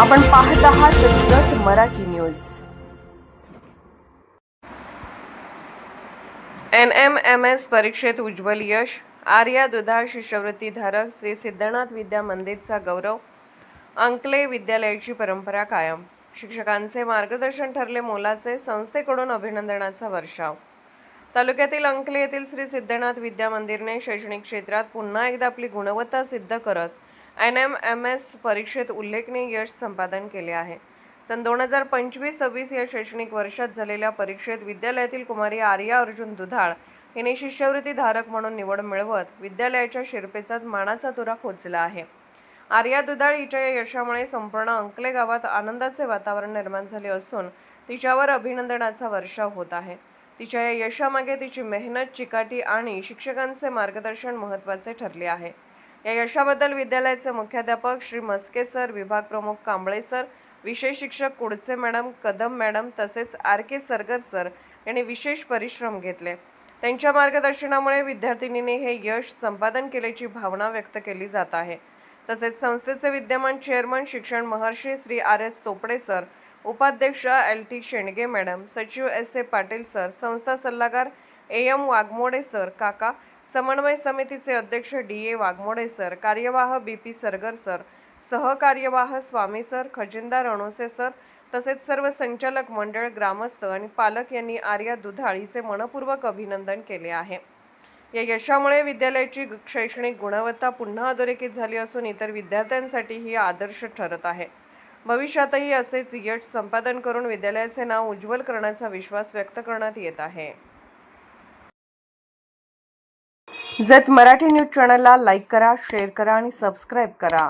आपण पाहत आहात जत मराठी न्यूज. NMMS परीक्षेत उज्ज्वल यश. आर्या दुधाळ शिष्यवृत्ती धारक श्री सिद्धनाथ विद्या मंदिरचा गौरव. अंकले विद्यालयाची परंपरा कायम. शिक्षकांचे मार्गदर्शन ठरले मोलाचे. संस्थेकडून अभिनंदनाचा वर्षाव. तालुक्यातील अंकले येथील श्री सिद्धनाथ विद्या मंदिरने शैक्षणिक क्षेत्रात पुन्हा एकदा आपली गुणवत्ता सिद्ध करत NMMS परीक्षेत उल्लेखनीय यश संपादन केले आहे. सन 2025-26 या शैक्षणिक वर्षात झालेल्या परीक्षेत विद्यालयातील कुमारी आर्या अर्जुन दुधाळ हिने शिष्यवृत्ती धारक म्हणून निवड मिळवत विद्यालयाच्या शिरपेचात मानाचा तुरा खोचला आहे. आर्या दुधाळ हिच्या या यशामुळे संपूर्ण अंकले गावात आनंदाचे वातावरण निर्माण झाले असून तिच्यावर अभिनंदनाचा वर्षाव होत आहे. तिच्या या यशामागे तिची मेहनत, चिकाटी आणि शिक्षकांचे मार्गदर्शन महत्त्वाचे ठरले आहे. या यशाबद्दल विद्यालयाचे मुख्याध्यापक श्री मस्के सर, विभाग प्रमुख कांबळे सर, विषय शिक्षक कुडचे मॅडम, कदम मॅडम तसेच RK सरगर सर यांनी विशेष परिश्रम घेतले. त्यांच्या मार्गदर्शनामुळे विद्यार्थिनीने हे यश संपादन केल्याची भावना व्यक्त केली जात आहे. तसेच संस्थेचे विद्यमान चेअरमन शिक्षण महर्षी श्री RS चोपडे सर, उपाध्यक्ष LT शेंडगे मॅडम, सचिव SA पाटील सर, संस्था सल्लागार AM वाघमोडे सर काका, समन्वय समितीचे अध्यक्ष DA वाघमोडे सर, कार्यवाह BP सरगर सर, सहकार्यवाह स्वामी सर, खजिनदार अणुसे सर तसेच सर्व संचालक मंडळ, ग्रामस्थ आणि पालक यांनी आर्या दुधाळ हिचे मनपूर्वक अभिनंदन केले आहे. या यशामुळे विद्यालयाची शैक्षणिक गुणवत्ता पुन्हा अधोरेखित झाली असून इतर विद्यार्थ्यांसाठीही आदर्श ठरत आहे. भविष्यातही असेच यश संपादन करून विद्यालयाचे नाव उज्ज्वल करण्याचा विश्वास व्यक्त करण्यात येत आहे. जत मराठी न्यूज चॅनलला लाईक करा, शेअर करा आणि सबस्क्राईब करा.